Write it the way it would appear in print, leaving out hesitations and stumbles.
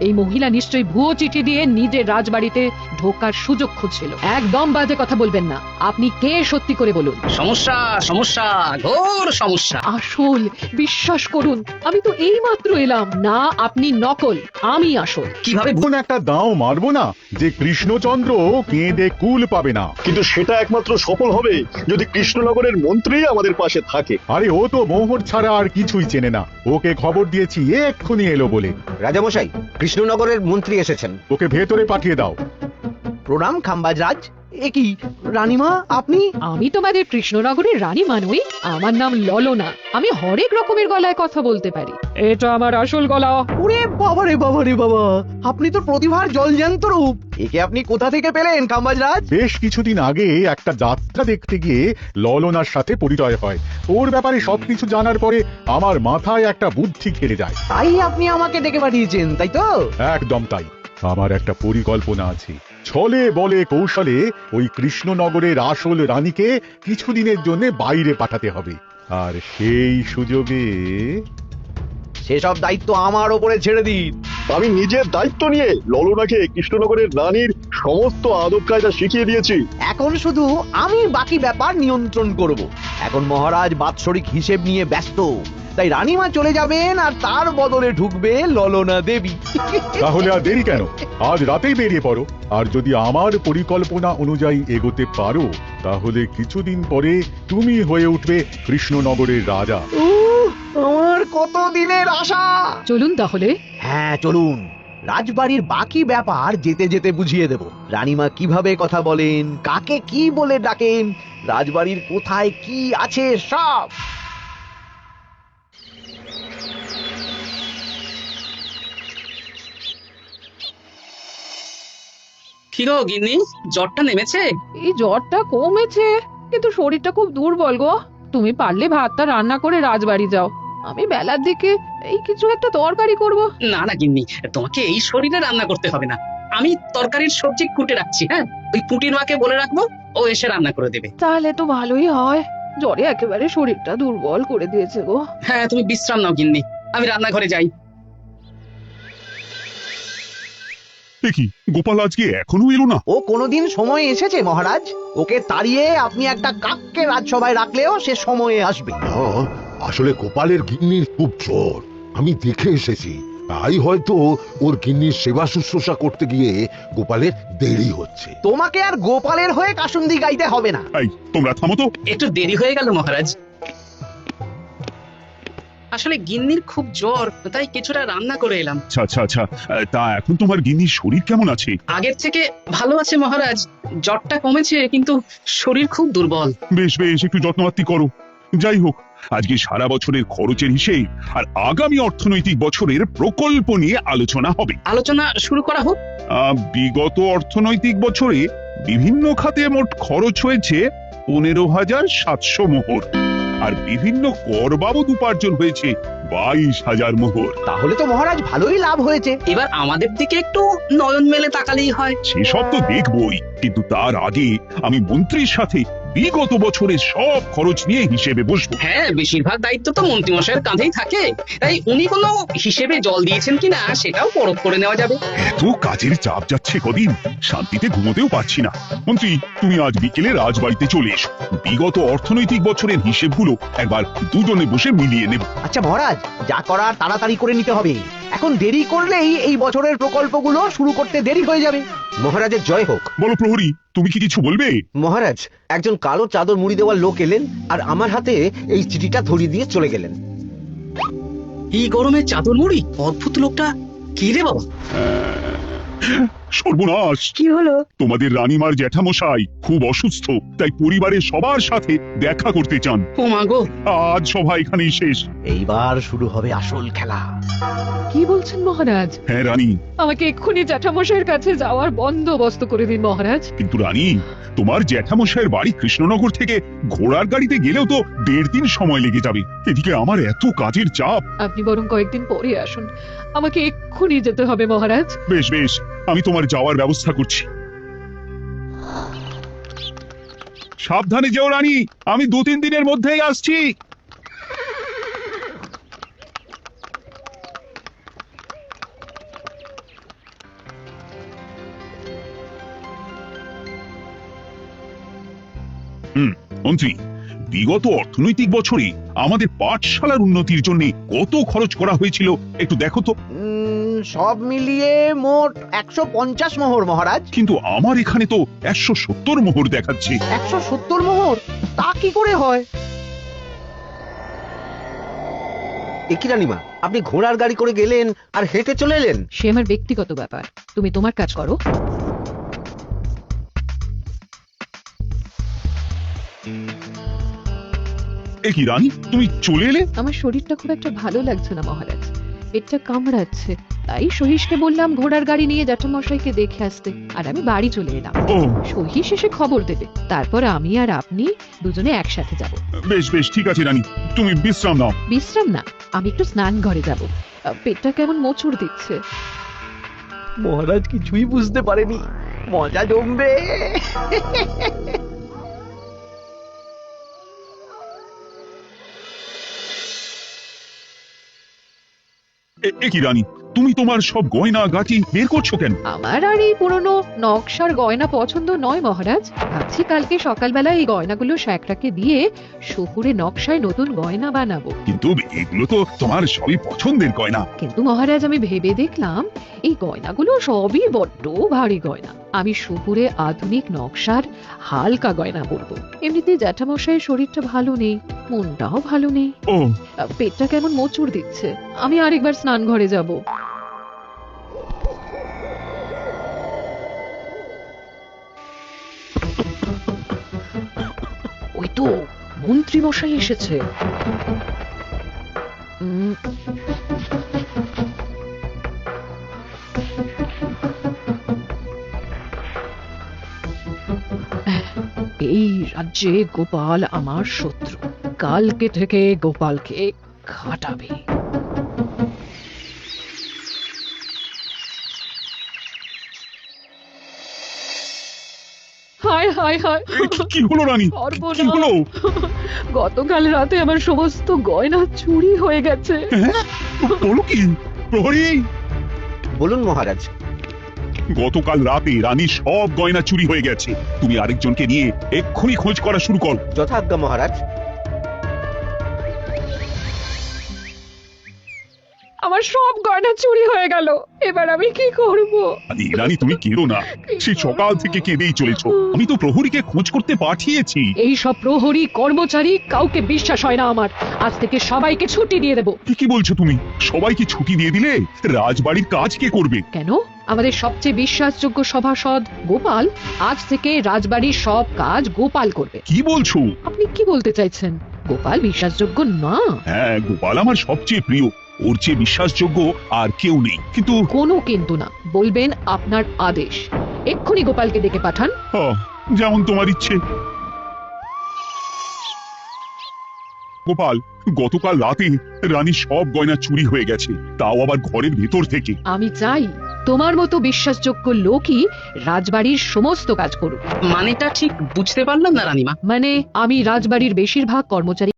এই মহিলা নিশ্চয়ই ভুয়ো চিঠি দিয়ে নিজের রাজবাড়িতে ঢোকার সুযোগ খুঁজছিল। একদম বাজে কথা বলবেন না। আপনি কে সত্যি করে বলুন। সমস্যা সমস্যা, ঘোর সমস্যা। আসল, বিশ্বাস করুন, আমি তো এই মাত্র এলাম। না, আপনি নকল, আমি আসল। কিভাবে কোন একটা দাও মারবো না যে কৃষ্ণচন্দ্র কেঁদে কুল পাবে না। কিন্তু সেটা একমাত্র সফল হবে যদি কৃষ্ণনগরের মন্ত্রী আমাদের পাশে থাকে। আরে ও তো মোহর ছাড়া আর কিছুই চেনে না। ওকে খবর দিয়েছি এক্ষুনি এলো বলে। রাজামশাই, কৃষ্ণনগরের মন্ত্রী এসেছেন। ওকে ভেতরে পাঠিয়ে দাও। প্রণাম খাম্বাজ রাজ। এ কি রানীমা, আপনি? আমি তোমাদের কৃষ্ণনগরের রানী মানুই। আমার নাম ললনা। আমি হরেক রকমের গলায় কথা বলতে পারি। এটা আমার আসল গলা। ওরে বাবা রে বাবা রে বাবা, আপনি তো প্রতিভার জলজ্যান্ত রূপ। একে আপনি কোথা থেকে পেলেন খাম্বাজ রাজ? বেশ কিছুদিন আগে একটা যাত্রা দেখতে গিয়ে ললনার সাথে পরিচয় হয়। ওর ব্যাপারে সবকিছু জানার পরে আমার মাথায় একটা বুদ্ধি খেলে যায়। তাই আপনি আমাকে ডেকে পাঠিয়েছেন, তাই তো? একদম তাই। আমার একটা পরিকল্পনা আছে। ছলে বলে কৌশলে ওই কৃষ্ণনগরের আসল রানীকে কিছুদিনের জন্য বাইরে পাঠাতে হবে। আর সেই সুযোগে সেসব দায়িত্ব আমার ওপরে ছেড়ে দিন। আমি নিজের দায়িত্ব নিয়ে ললনাকে কৃষ্ণনগরের রানীর সমস্ত আদব কায়দা শিখিয়ে দিয়েছি। এখন শুধু আমি বাকি ব্যাপার নিয়ন্ত্রণ করব। এখন মহারাজ বাৎসরিক হিসেব নিয়ে ব্যস্ত, তাই রানীমা চলে যাবেন আর তার বদলে ঢুকবে ললনা দেবী। তাহলে আর দেরি কেন? আজ রাতেই বেরিয়ে পড়ো। আর যদি আমার পরিকল্পনা অনুযায়ী এগোতে পারো তাহলে কিছুদিন পরে তুমি হয়ে উঠবে কৃষ্ণনগরের রাজা। আমার কত দিনের আশা। চলুন তাহলে। হ্যাঁ চলুন। রাজবাড়ির বাকি ব্যাপার যেতে যেতে বুঝিয়ে দেব। রানীমা কিভাবে কথা বলেন, কাকে কি বলে ডাকেন, রাজবাড়ির কোথায় কি আছে সব। কি গো গিন্নি, জ্বরটা নেমেছে? এই জ্বরটা কমেছে, কিন্তু শরীরটা খুব দুর্বল গো। তুমি পারলে ভাতটা রান্না করে রাজবাড়ি যাও। আমি বেলার দিকে এই কিছু একটা তরকারি করব। না না গিন্নি, তোমাকে এই শরীরে রান্না করতে হবে না। আমি তরকারির সবজি কুটে রাখছি। হ্যাঁ, ওই পুটির মাকে বলে রাখবো, ও এসে রান্না করে দেবে। তাহলে তো ভালোই হয়। জ্বরে একেবারে শরীরটা দুর্বল করে দিয়েছে গো। হ্যাঁ, তুমি বিশ্রাম নাও গিন্নি, আমি রান্নাঘরে যাই। দেখি গোপাল আজকে এখনো এলো না। ও কোনোদিন সময় এসেছে মহারাজ? ওকে তাড়িয়ে আপনি একটা কাককে রাজসভায় রাখলেও সে সময়ে আসবে। না, আসলে গোপালের গিন্নির খুব জ্বর, আমি দেখে এসেছি। তাই হয়তো ওর গিন্নির সেবা শুশ্রূষা করতে গিয়ে গোপালের দেরি হচ্ছে। তোমাকে আর গোপালের হয়ে কাসুন্দি গাইতে হবে না। এই তোমরা থামো তো। একটু দেরি হয়ে গেল মহারাজ। আসলে গিন্নির খুব জ্বর, তাই কিছুটা রান্না করে এলাম। আচ্ছা আচ্ছা আচ্ছা, তা এখন তোমার গিন্নির শরীর কেমন আছে? আগের থেকে ভালো আছে মহারাজ। জ্বরটা কমেছে, কিন্তু শরীর খুব দুর্বল। বেশ বেশ, একটু যত্নবাত্তি করো। যাই হোক, আজকে সারা বছরের খরচের হিসেব আর আগামী অর্থনৈতিক বছরের প্রকল্প নিয়ে আলোচনা হবে। আলোচনা শুরু করা হোক। বিগত অর্থনৈতিক বছরে বিভিন্ন খাতে মোট খরচ হয়েছে 15,700 মোহর, আর বিভিন্ন কর বাবদ উপার্জন হয়েছে 22,000 মোহর। তাহলে তো মহারাজ ভালোই লাভ হয়েছে। এবার আমাদের দিকে একটু নয়ন মেলে তাকালেই হয়। সেসব তো দেখবই, কিন্তু তার আগে আমি মন্ত্রীর সাথে বিগত বছরের সব খরচ নিয়ে হিসেবে বসবো। হ্যাঁ, বেশিরভাগ দায়িত্ব তো মন্ত্রীমশাইয়ের কাঁধেই থাকে, তাই উনি কোনো হিসেবে জল দিয়েছেন কিনা সেটাও পরখ করে নেওয়া যাবে। এত কাজের চাপ যাচ্ছে কদিন, শান্তিতে ঘুমোতেও পারছি না। মন্ত্রী, তুমি আজ বিকেলে রাজবাড়িতে চলে এসো। বিগত অর্থনৈতিক বছরের হিসেবগুলো একবার দুজনে বসে মিলিয়ে নেব। আচ্ছা মহারাজ, যা করার তাড়াতাড়ি করে নিতে হবে। এখন দেরি করলেই এই বছরের প্রকল্পগুলো শুরু করতে দেরি হয়ে যাবে। মহারাজের জয় হোক। বলো প্রহরী, তুমি কি কিছু বলবে? মহারাজ, একজন কালো চাদর মুড়ি দেওয়ার লোক এলেন আর আমার হাতে এই চিঠিটা ধরিয়ে দিয়ে চলে গেলেন। এই গরমে চাদর মুড়ি? অদ্ভুত লোকটা। কি রে বাবা? সর্বনাশ! কি হলো? তোমাদের রানীমার জ্যাঠামশাই খুব অসুস্থ, তাই পরিবারের সবার সাথে দেখা করতে চান। ও মা গো! আজ সভা এখানেই শেষ। এইবার শুরু হবে আসল খেলা। কি বলছেন মহারাজ? হ্যাঁ রানী। আমাকে এক্ষুনি জ্যাঠামশাইয়ের কাছে যাওয়ার বন্দোবস্ত করে দিন মহারাজ। কিন্তু রানী, তোমার জ্যাঠামশাইয়ের বাড়ি কৃষ্ণনগর থেকে ঘোড়ার গাড়িতে গেলেও তো 1.5 দিন সময় লেগে যাবে। এদিকে আমার এত কাজের চাপ। আপনি বরং কয়েকদিন পরে আসুন। আমাকে এক্ষুনি যেতে হবে মহারাজ। বেশ বেশ, আমি তোমার যাওয়ার ব্যবস্থা করছি। সাবধানে যেও রানী, আমি 2-3 দিনের মধ্যেই আসছি। মন্ত্রী, বিগত অর্থনৈতিক বছরে আমাদের পাঠশালার উন্নতির জন্য কত খরচ করা হয়েছিল একটু দেখো তো। সব মিলিয়ে মোট 150 মোহর মহারাজ। কিন্তু আমার এখানে তো 170 মোহর দেখাচ্ছে। 170 মোহর? তা কি করে হয়? একই রানীমা, আপনি ঘোড়ার গাড়ি করে গেলেন আর হেঁটে চলে এলেন? সে আমার ব্যক্তিগত ব্যাপার, তুমি তোমার কাজ করো। এ কি রানী, তুমি চলে এলে? আমার শরীরটা খুব একটা ভালো লাগছে না মহারাজ, পেটটা কামড়াচ্ছে, তাই সহিসকে বললাম ঘোড়ার গাড়ি নিয়ে জ্যাঠামশাইকে দেখে আসতে, আর আমি বাড়ি চলে এলাম। ও সহিস এসে খবর দেবে, তারপর আমি আর আপনি দুজনে একসাথে যাব। বেশ বেশ, ঠিক আছে রানী, তুমি বিশ্রাম নাও। বিশ্রাম না, আমি একটু স্নান ঘরে যাব, পেটটা কেমন মোচড় দিচ্ছে। মহারাজ কিছুই বুঝতে পারেনি, মজা জমবে। এ কি রানী, তুমি তোমার সব গয়না গাটি বের করছো কেন? আমার আর এই পুরনো নকশার গয়না পছন্দ নয় মহারাজ, ভাবছি কালকে সকালবেলা এই গয়নাগুলো শ্যাকরাকে দিয়ে শহুরে নকশায় নতুন গয়না বানাবো। কিন্তু এগুলো তো তোমার সবই পছন্দের গয়না। কিন্তু মহারাজ আমি ভেবে দেখলাম এই গয়নাগুলো সবই বড্ড ভারী গয়না, আমি শহুরে আধুনিক নকশার হালকা গয়না পরবো। এমনিতে জ্যাঠামশাইয়ের শরীরটা ভালো নেই, মনটাও ভালো নেই, ও পেটটা কেমন মোচড় দিচ্ছে, আমি আরেকবার স্নান ঘরে যাব। ওই তো মন্ত্রী মশাই এসেছে। এই রাজ্যে গোপাল আমার শত্রু, কালকে থেকে গোপালকে খাটাবে। হায় হায় হায়, কি হলো রানী, সর্বনাশ। কি হলো? গতকাল রাতে আমার সমস্ত গয়না চুরি হয়ে গেছে। বলো কি প্রহরী? বলুন মহারাজ। গতকাল রাতে রানীর সব গয়না চুরি হয়ে গেছে, তুমি আরেকজনকে নিয়ে এক্ষুনি খোঁজ করা শুরু করো। যথাজ্ঞা মহারাজ। আমার সব গয়না চুরি হয়ে গেল, এবার আমি কি করব? রানী তুমি কেঁদো না, সেই সকাল থেকে কেঁদেই চলেছো। আমি তো প্রহরীকে খোঁজ করতে পাঠিয়েছি। এই সব প্রহরী কর্মচারী কাউকে বিশ্বাস হয় না আমার, আজ থেকে সবাইকে ছুটি দিয়ে দেব। কি বলছো তুমি? সবাইকে ছুটি দিয়ে দিলে রাজবাড়ির কাজ কে করবে? কেন? আমাদের সবচেয়ে বিশ্বাসযোগ্য সভাসদ গোপাল আজ থেকে রাজবাড়ির সব কাজ গোপাল করবে। কি বলছো? আপনি কি বলতে চাইছেন? গোপাল বিশ্বাসযোগ্য না? হ্যাঁ, গোপাল আমার সবচেয়ে প্রিয়, ওর চেয়ে বিশ্বাসযোগ্য আর কেউ নেই। কিন্তু কোনো কিন্তু না, বলবেন আপনার আদেশ। এক্ষুনি গোপালকে ডেকে পাঠান। যেমন তোমার ইচ্ছে। গোপাল, গতকাল রাতে রানীর সব গয়না চুরি হয়ে গেছে, তাও আবার ঘরের ভেতর থেকে। আমি চাই তোমার মতো বিশ্বাসযোগ্য লোকই রাজবাড়ির সমস্ত কাজ করুক। মানেটা ঠিক বুঝতে পারলাম না রানীমা। মানে আমি রাজবাড়ির বেশিরভাগ কর্মচারী